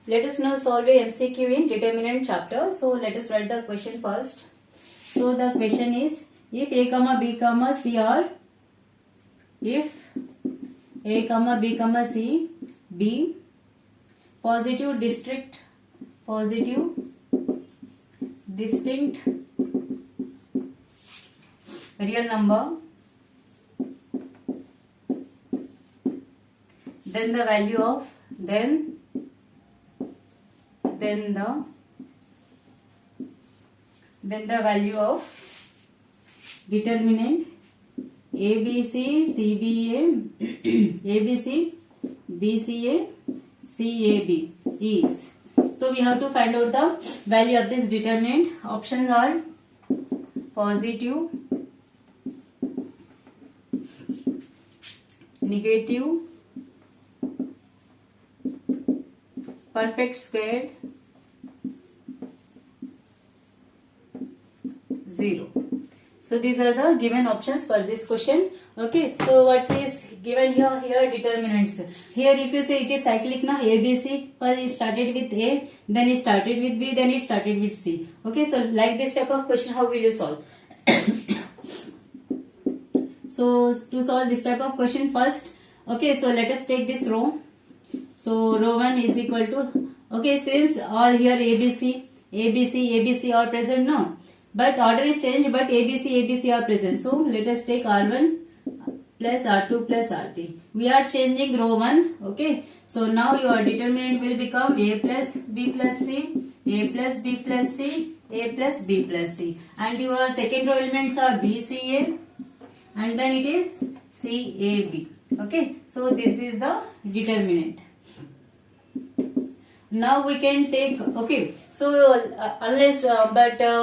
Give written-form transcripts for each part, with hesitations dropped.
Let us now solve a MCQ in determinant chapter. So let us write the question first. So the question is, if A comma B comma C are, if A comma B comma C be positive distinct real number, then the value of then the value of determinant ABC CBA ABC BCA CAB is. So we have to find out the value of this determinant. Options are positive, negative, perfect squared, 0. So these are the given options for this question. Okay, so what is given here? Here determinants. Here if you say it is cyclic na, ABC, first it started with A, then it started with B, then it started with C. Okay, so like this type of question, how will you solve? So to solve this type of question first, okay, so let us take this row. So row 1 is equal to, okay, since all here ABC are present now, but order is changed, but ABC are present. So let us take R1 plus R2 plus R3. We are changing row 1. Okay. So now your determinant will become A plus B plus C, A plus B plus C, A plus B plus C. And your second row elements are BCA and then it is CAB. Okay. So this is the determinant. Now we can take, okay, so unless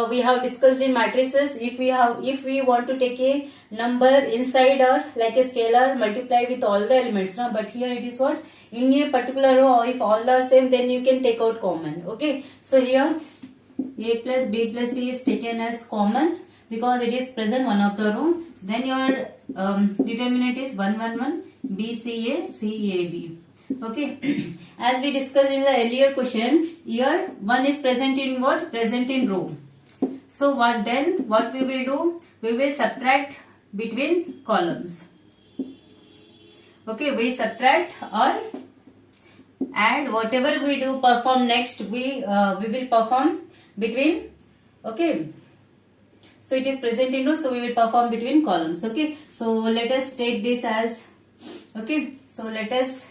we have discussed in matrices, if we want to take a number inside or like a scalar, multiply with all the elements, no? But here it is what, in a particular row, if all are same, then you can take out common. Okay, so here A plus B plus C is taken as common because it is present one of the row. Then your determinant is 1 1 1 BCA CAB. Okay, as we discussed in the earlier question, here 1 is present in what? Present in row. So what we will do? We will subtract between columns. Okay, we subtract or add, whatever we do perform next, we will perform between. Okay, so it is present in row, so we will perform between columns. Okay, so let us take this as, okay, so let us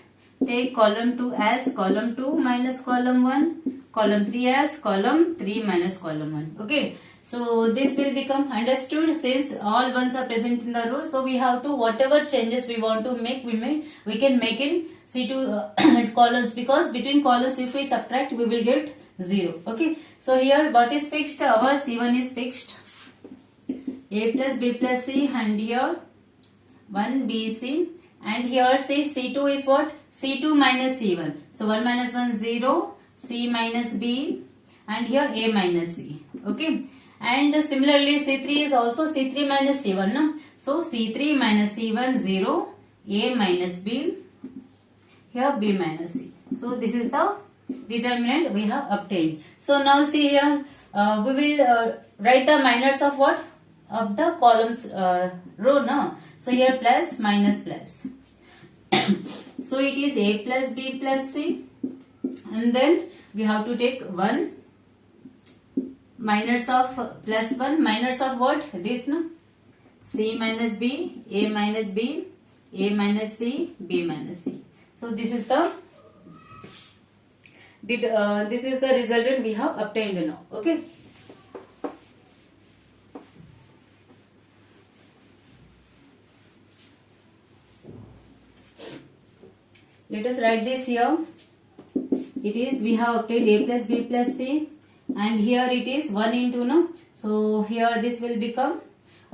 take column 2 as column 2 minus column 1, column 3 as column 3 minus column 1. Okay, so this will become understood since all ones are present in the row. So we have to, whatever changes we want to make, we can make in C2 columns, because between columns if we subtract we will get 0. Okay, so here what is fixed? Our C1 is fixed, A plus B plus C, and here 1 BC. And here say C2 is what? C2 minus C1. So 1 minus 1 0, C minus B, and here A minus C. Okay. And similarly C3 is also C3 minus C1. No? So C3 minus C1 0, A minus B, here B minus C. So this is the determinant we have obtained. So now see here, we will write the minors of what? Of the columns row. No? So here plus minus plus. So it is A plus B plus C, and then we have to take 1 minus of plus 1 minus of what? This, no? C minus B, A minus B, A minus C, B minus C. So this is the resultant we have obtained now. Okay. Let us write this here. It is, we have obtained A plus B plus C, and here it is 1 into, no? So here this will become,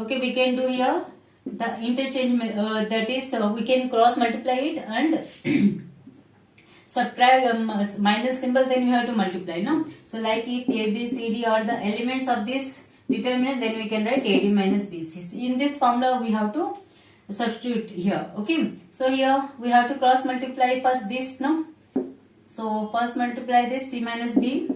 okay, we can do here the interchange, that is we can cross multiply it and subtract minus symbol, then we have to multiply, no? So like if A, B, C, D are the elements of this determinant, then we can write AD minus BC. In this formula we have to substitute here. Okay, so here we have to cross multiply first this, no? So first multiply this C minus B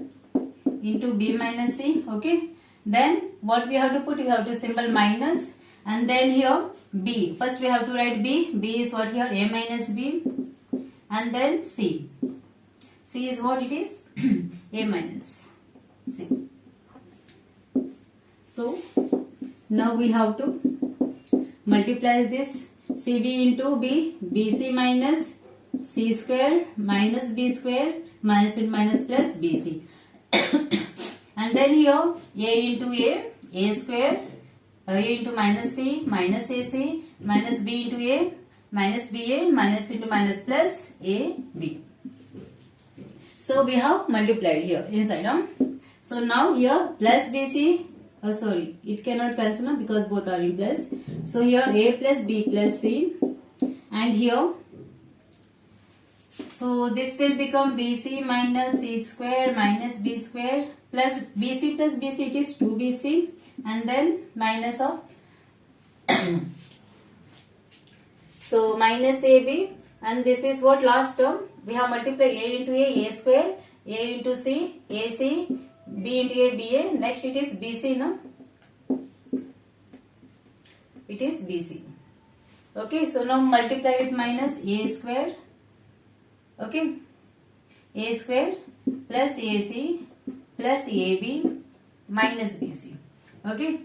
into B minus C. Okay. Then what we have to put? We have to symbol minus, and then here B. First we have to write B. B is what here? A minus B, and then C. C is what it is? A minus C. So now we have to multiply this CB into B, BC minus C square minus B square minus into minus plus BC. And then here A into A square, A into minus C, minus AC, minus B into A, minus BA, minus into minus plus AB. So we have multiplied here inside. So now here plus BC, it cannot cancel now because both are in plus. So here A plus B plus C, and here, so this will become BC minus C square minus B square plus BC, it is 2BC, and then minus of so minus AB, and this is what last term we have multiplied. A into A square, A into C, AC, B into A, BA. Next it is BC, no? It is BC. Okay, so now multiply with minus A square. Okay, A square plus AC plus AB minus BC. Okay,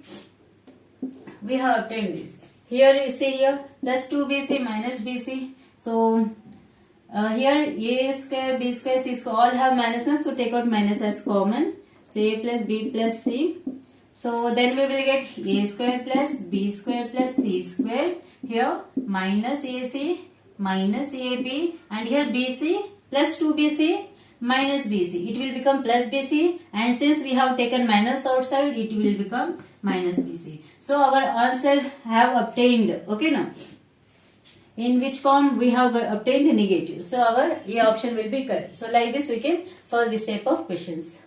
we have obtained this. Here you see here plus 2BC minus BC. So here A square, B square, C square all have minus, so take out minus as common. So A plus B plus C. So then we will get A square plus B square plus C square. Here minus AC minus AB, and here BC plus 2BC minus BC. It will become plus BC, and since we have taken minus outside, it will become minus BC. So our answer have obtained. Okay, now in which form we have obtained negative. So our A option will be correct. So like this we can solve this type of questions.